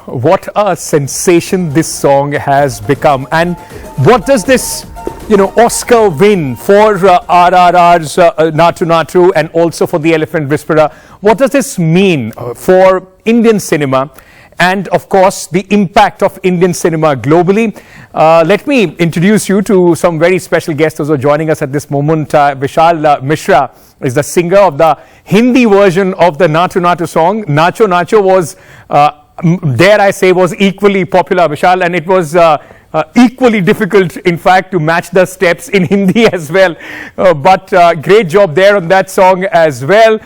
what a sensation this song has become, and what does this, Oscar win for RRR's Natu Natu and also for the Elephant Whisperer? What does this mean for Indian cinema? And of course, the impact of Indian cinema globally. Let me introduce you to some very special guests who are joining us at this moment. Vishal Mishra is the singer of the Hindi version of the Natu Natu song. Nacho Nacho was, dare I say, was equally popular, Vishal, and it was equally difficult, in fact, to match the steps in Hindi as well. But great job there on that song as well.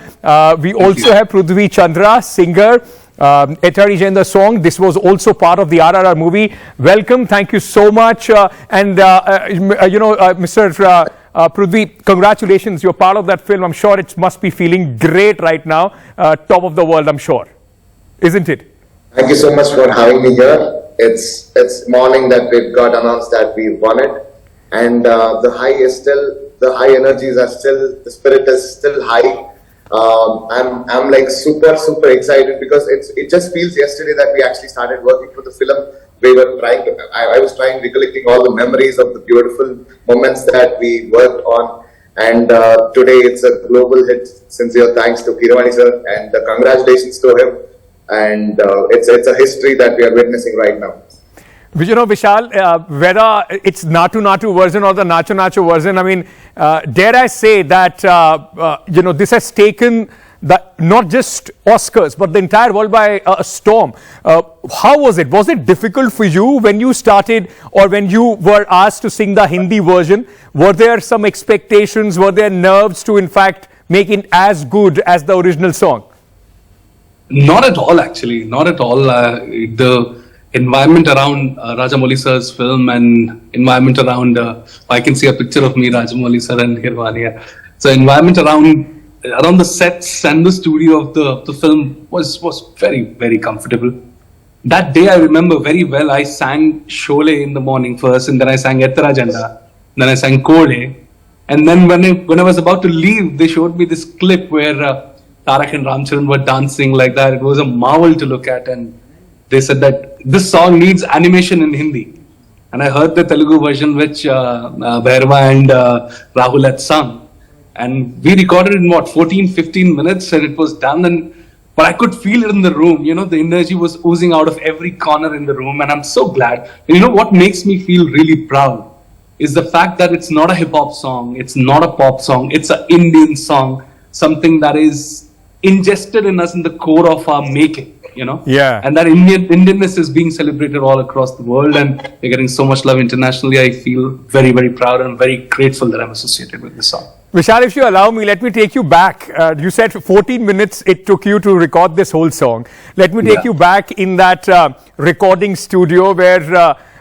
We also have Prithvi Chandra, singer. The song. This was also part of the RRR movie. Welcome. Thank you so much. Mr. Prithvi, congratulations. You're part of that film. I'm sure it must be feeling great right now. Top of the world, I'm sure. Isn't it? Thank you so much for having me here. It's morning that it got announced that we won it. And the high energies are still, the spirit is still high. I'm like super excited because it just feels yesterday that we actually started working for the film. We were trying to, I was recollecting all the memories of the beautiful moments that we worked on, and today it's a global hit. Sincere thanks to Kirwani sir, and congratulations to him, and it's a history that we are witnessing right now. Vishal, whether it's Natu Natu version or the Nacho Nacho version, I mean, dare I say that, this has taken not just Oscars, but the entire world by a storm. How was it? Was it difficult for you when you started or when you were asked to sing the Hindi version? Were there some expectations? Were there nerves to, in fact, make it as good as the original song? Not at all, actually. Not at all. The environment around Rajamouli sir's film and environment around, I can see a picture of me, Rajamouli sir and Hirvania. So environment around the sets and the studio of the film was very, very comfortable. That day I remember very well, I sang Sholay in the morning first, and then I sang Ettara Janda, then I sang Kode. And then when I was about to leave, they showed me this clip where Tarak and Ramcharan were dancing like that. It was a marvel to look at, and they said that this song needs animation in Hindi. And I heard the Telugu version which Bhairava and Rahul had sung. And we recorded in 14-15 minutes, and it was done. But I could feel it in the room. The energy was oozing out of every corner in the room. And I'm so glad. And what makes me feel really proud is the fact that it's not a hip-hop song. It's not a pop song. It's an Indian song. Something that is ingested in us in the core of our making. Yeah. And that Indianness is being celebrated all across the world, and we're getting so much love internationally. I feel very, very proud and very grateful that I'm associated with this song. Vishal, if you allow me, let me take you back. You said 14 minutes it took you to record this whole song. Let me take you back in that recording studio where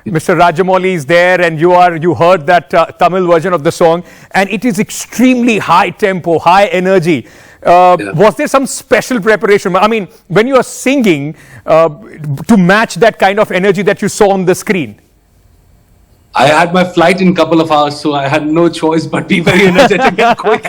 Mr. Rajamouli is there, and you heard that Tamil version of the song, and it is extremely high tempo, high energy. Was there some special preparation? I mean, when you are singing to match that kind of energy that you saw on the screen? I had my flight in a couple of hours, so I had no choice but be very energetic and quick.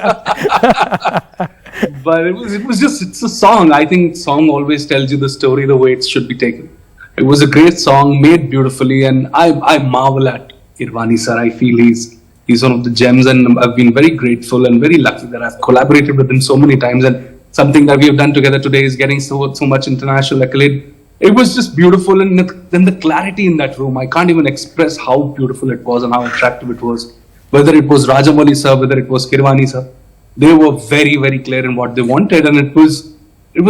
But it's a song. I think song always tells you the story the way it should be taken. It was a great song, made beautifully, and I marvel at Irvani sir. I feel he's one of the gems, and I've been very grateful and very lucky that I've collaborated with him so many times, and something that we have done together today is getting so much international accolade. It was just beautiful, and then the clarity in that room, I can't even express how beautiful it was and how attractive it was. Whether it was Rajamouli sir, whether it was Kirwani sir, they were very, very clear in what they wanted, and it was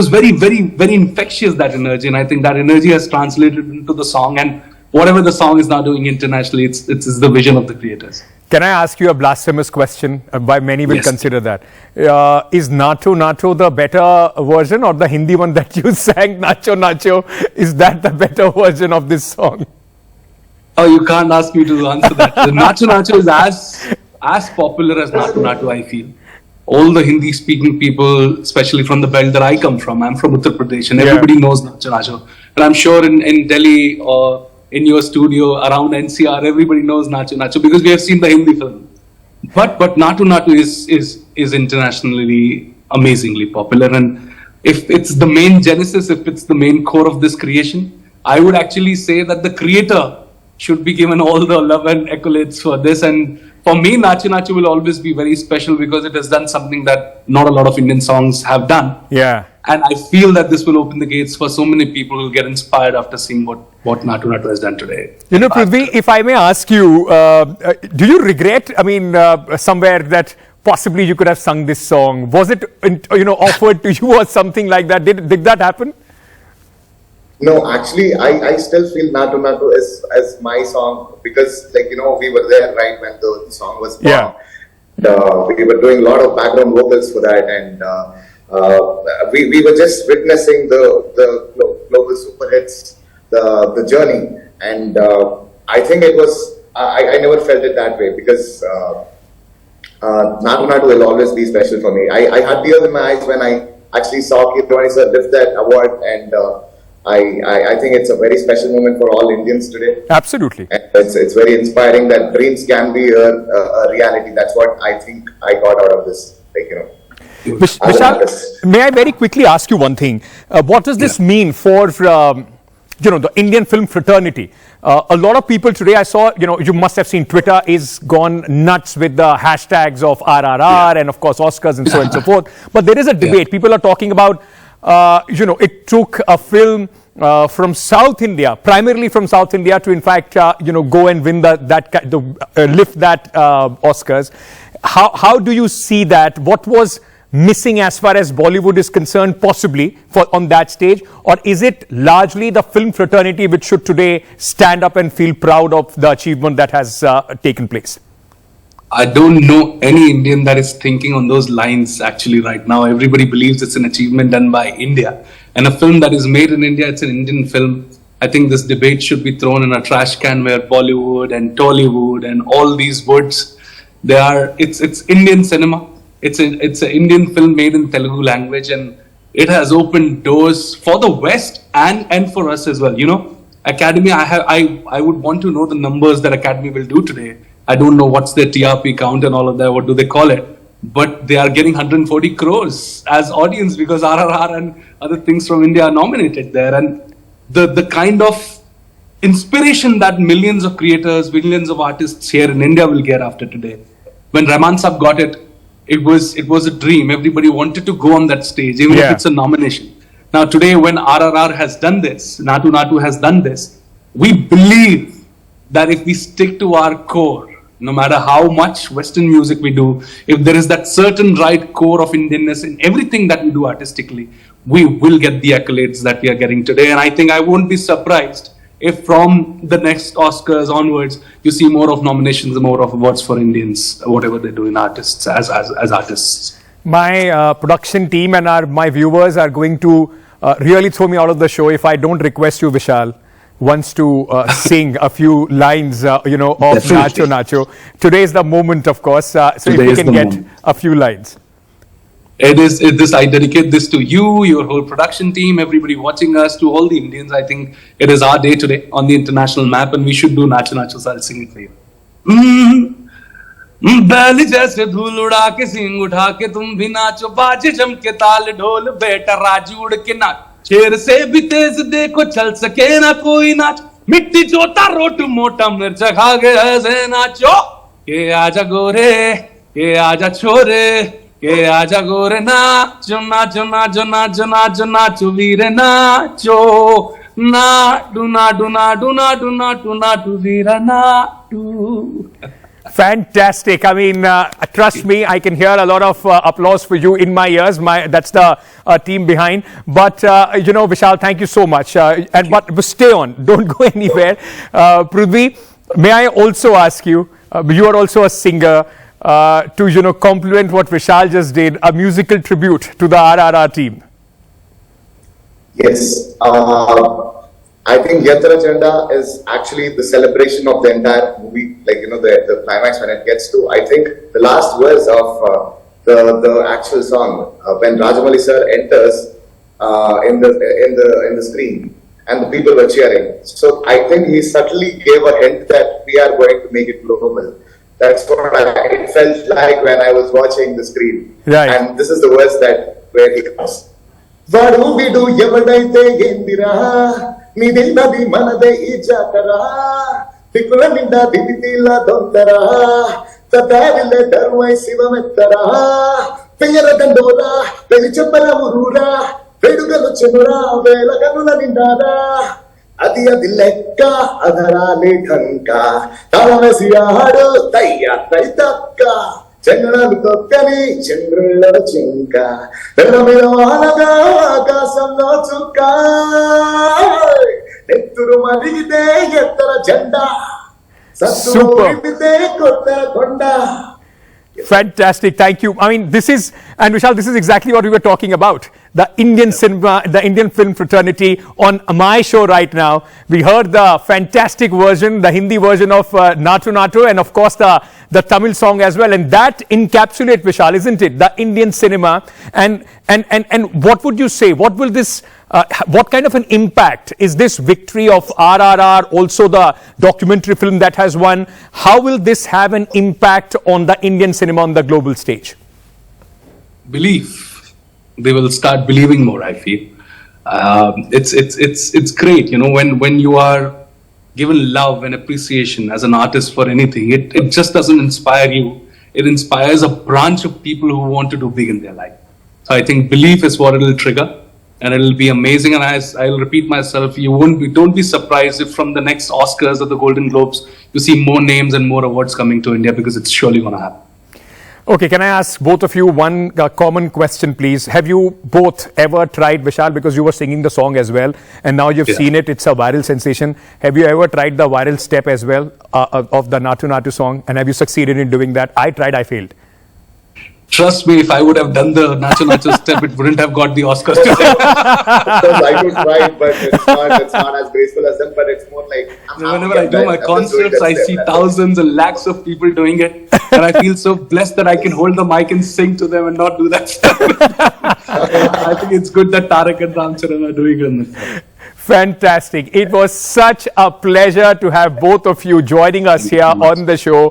very, very, very infectious, that energy, and I think that energy has translated into the song, and whatever the song is now doing internationally, it's the vision of the creators. Can I ask you a blasphemous question? By many will consider that. Is Natu Natu the better version, or the Hindi one that you sang, Nacho Nacho, is that the better version of this song? Oh, you can't ask me to answer that. Nacho Nacho is as popular as Natu Natu, I feel. All the Hindi-speaking people, especially from the belt that I come from, I'm from Uttar Pradesh, and everybody knows Nacho Nacho. And I'm sure in Delhi or in your studio around NCR, everybody knows Naatu Natu because we have seen the Hindi film. But Natu Natu is internationally amazingly popular, and if it's the main genesis, if it's the main core of this creation, I would actually say that the creator should be given all the love and accolades for this. And for me, Natu Natu will always be very special because it has done something that not a lot of Indian songs have done. Yeah. And I feel that this will open the gates for so many people who will get inspired after seeing what Natu Natu has done today. You know, Prithvi, if I may ask you, do you regret, somewhere that possibly you could have sung this song? Was it, offered to you or something like that? Did that happen? No, actually, I still feel Natu Natu as my song because, we were there right when the song was born. Yeah. We were doing a lot of background vocals for that, and we were just witnessing the global super hits, the journey, and I think it was. I never felt it that way because Natu Natu will always be special for me. I had tears in my eyes when I actually saw Kirwani sir lift that award, and I think it's a very special moment for all Indians today. Absolutely. And it's very inspiring that dreams can be a reality. That's what I think I got out of this. Vishal, may I very quickly ask you one thing? What does this mean for the Indian film fraternity? A lot of people today, I saw, you must have seen Twitter is gone nuts with the hashtags of RRR and of course Oscars and so on and so forth. But there is a debate. People are talking about, it took a film from South India, primarily from South India, to in fact, go and win lift that Oscars. How do you see that? What was missing as far as Bollywood is concerned, possibly on that stage, or is it largely the film fraternity which should today stand up and feel proud of the achievement that has taken place? I don't know any Indian that is thinking on those lines actually right now. Everybody believes it's an achievement done by India. And a film that is made in India, it's an Indian film. I think this debate should be thrown in a trash can where Bollywood and Tollywood and all these words, it's Indian cinema. It's an Indian film made in Telugu language, and it has opened doors for the West and for us as well. Academy, I would want to know the numbers that Academy will do today. I don't know what's their TRP count and all of that. What do they call it? But they are getting 140 crores as audience because RRR and other things from India are nominated there. And the kind of inspiration that millions of creators, millions of artists here in India will get after today. When Rahman Saab got it, it was a dream. Everybody wanted to go on that stage, even if it's a nomination. Now today, when RRR has done this, Natu Natu has done this, we believe that if we stick to our core, no matter how much Western music we do, if there is that certain right core of Indianness in everything that we do artistically, we will get the accolades that we are getting today. And I think I won't be surprised if from the next Oscars onwards, you see more of nominations, more of awards for Indians, whatever they do in artists, as artists. My production team and my viewers are going to really throw me out of the show if I don't request you, Vishal, once to sing a few lines, of Natu Natu. Today is the moment, of course. So if we can get a few lines. I dedicate this to you, your whole production team, everybody watching us, to all the Indians. I think it is our day today on the international map, and we should do Natu Natu. So I'll sing it for you. बैल जैसे धूल उड़ा के सिंग उठा के तुम भी नाचो, बाजे जम के ताल ढोल, बेटा राजू उड़ के नाच, शेर से भी तेज देखो चल सके ना कोई नाच, मिट्टी जोता रोट मोटा मिर्च खा के ऐसे नाचो, के आजा गोरे, के आजा छोरे, के आजा गोरे नाचो नाचो नाचो नाचो नाचो नाचो वीरे नाचो, नाटू नाटू नाटू नाटू नाटू नाटू वीरा Naatu. Fantastic. I mean, trust me, I can hear a lot of applause for you in my ears. That's the team behind. But, Vishal, thank you so much. But stay on. Don't go anywhere. Prithvi, may I also ask you, you are also a singer, to, compliment what Vishal just did, a musical tribute to the RRR team. Yes. I think Yatra Chanda is actually the celebration of the entire movie, the climax when it gets to. I think the last verse of the actual song, when Rajamouli sir enters in the screen, and the people were cheering. So I think he subtly gave a hint that we are going to make it global. That's what it felt like when I was watching the screen. Right. And this is the verse where he comes. Varu vidu yavadaithe endira నీదేనది మనదే ఈ జాతర దిక్కుల నిండా దివితీల దొంతర తదారిలే దరువై శివమెత్తరా పెయ్యల దండోరా పెళ్లి చెప్పల ఊరూరా వేడుకలు చెనురా వేల కన్నుల నిండారా అది లెక్క అధరాలి ఢంక తలవేసి ఆడు తయ్య తైతక్క చెంగళాలు తొక్కని చంద్రుల చింక తెల్ల మీద వానగా ఆకాశంలో చుక్క నెత్తురు మరిగితే ఎత్తర జెండా సత్తు ఊరిపితే కొత్తర కొండ. Fantastic. Thank you. I mean, this is, and Vishal, this is exactly what we were talking about. The Indian cinema, the Indian film fraternity on my show right now. We heard the fantastic version, the Hindi version of Natu Natu, and of course the Tamil song as well. And that encapsulates, Vishal, isn't it? The Indian cinema. And what would you say? What will this, what kind of an impact is this victory of RRR, also the documentary film that has won? How will this have an impact on the Indian cinema on the global stage? Belief. They will start believing more, I feel. It's great, you know, when you are given love and appreciation as an artist for anything, it just doesn't inspire you. It inspires a branch of people who want to do big in their life. So I think belief is what it will trigger, and it will be amazing. And I'll repeat myself, don't be surprised if from the next Oscars or the Golden Globes, you see more names and more awards coming to India, because it's surely going to happen. Okay, can I ask both of you one common question, please? Have you both ever tried, Vishal, because you were singing the song as well, and now you've seen it, it's a viral sensation. Have you ever tried the viral step as well of the Natu Natu song, and have you succeeded in doing that? I tried, I failed. Trust me, if I would have done the Natu Natu step, it wouldn't have got the Oscars today. I could try, but it's not as graceful as them, but it's more like... Whenever I do my concerts, I see thousands and lakhs of people doing it, and I feel so blessed that I can hold the mic and sing to them and not do that stuff. I think it's good that Tarak and Ramcharan are doing it. Fantastic. It was such a pleasure to have both of you joining us here on the show.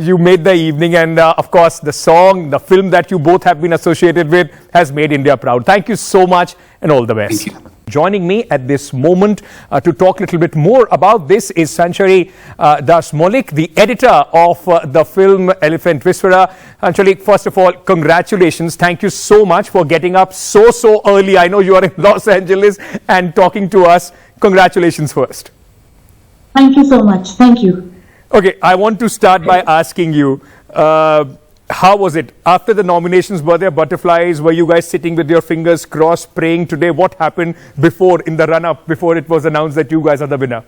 You made the evening, and of course the song, the film that you both have been associated with has made India proud. Thank you so much, and all the best. Thank you. Joining me at this moment to talk a little bit more about this is Sanchari Das Maulik, the editor of the film Elephant Whisperer. Sanchari, first of all, congratulations. Thank you so much for getting up so early. I know you are in Los Angeles and talking to us. Congratulations first. Thank you so much. Thank you. Okay, I want to start by asking you, how was it? After the nominations, were there butterflies? Were you guys sitting with your fingers crossed, praying today? What happened before, in the run-up, before it was announced that you guys are the winner?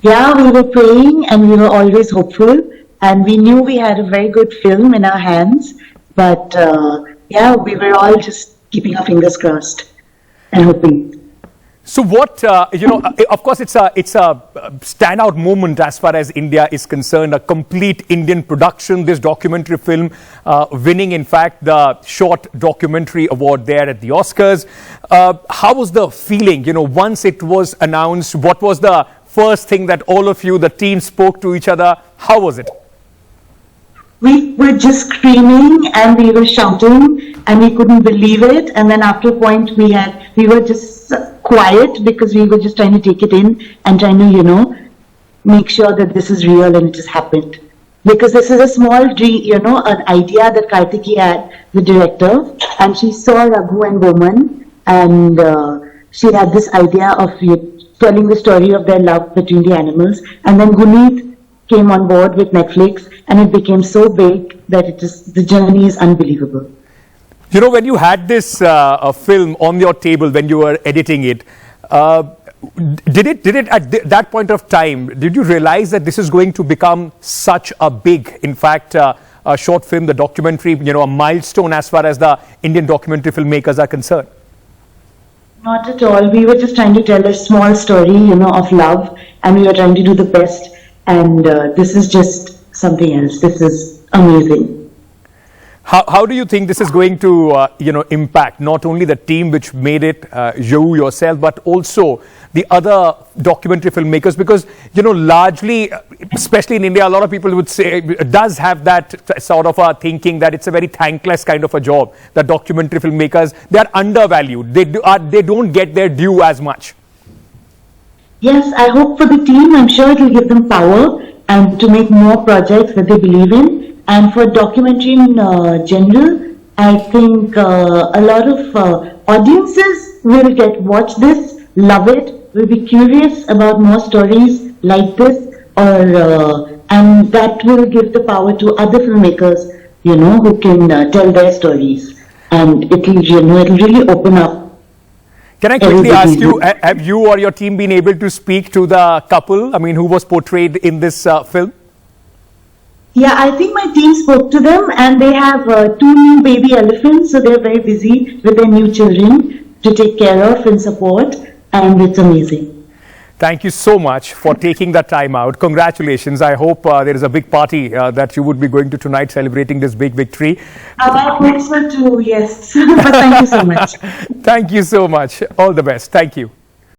Yeah, we were praying and we were always hopeful. And we knew we had a very good film in our hands. But yeah, we were all just keeping our fingers crossed and hoping. So what, you know, of course, it's a standout moment as far as India is concerned, a complete Indian production, this documentary film winning, in fact, the short documentary award there at the Oscars. How was the feeling, you know, once it was announced? What was the first thing that all of you, the team, spoke to each other? How was it? We were just screaming and we were shouting and we couldn't believe it. And then after a point we were just quiet because we were just trying to take it in and trying to, you know, make sure that this is real and it has happened. Because this is a small dream, you know, an idea that Kartiki had, the director, and she saw Raghu and Boman, and she had this idea of telling the story of their love between the animals. And then Guneet came on board with Netflix, and it became so big that the journey is unbelievable. You know, when you had this film on your table, when you were editing it, did it at that point of time, did you realize that this is going to become such a big, in fact, a short film, the documentary, you know, a milestone as far as the Indian documentary filmmakers are concerned? Not at all. We were just trying to tell a small story, you know, of love, and we were trying to do the best. And this is just something else. This is amazing. How do you think this is going to, you know, impact not only the team which made it, you yourself, but also the other documentary filmmakers? Because, you know, largely, especially in India, a lot of people would say, does have that sort of a thinking that it's a very thankless kind of a job. The documentary filmmakers, they are undervalued. They don't get their due as much. Yes, I hope for the team, I'm sure it will give them power and to make more projects that they believe in. And for documentary in general, I think a lot of audiences will watch this, love it, will be curious about more stories like this, and that will give the power to other filmmakers, who can tell their stories, and it'll really open up. Can I quickly ask you, have you or your team been able to speak to the couple, who was portrayed in this film? Yeah, I think my team spoke to them, and they have 2 new baby elephants, so they're very busy with their new children to take care of and support, and it's amazing. Thank you so much for taking the time out. Congratulations. I hope there is a big party that you would be going to tonight celebrating this big victory. I hope so too, yes. But thank you so much. Thank you so much. All the best. Thank you.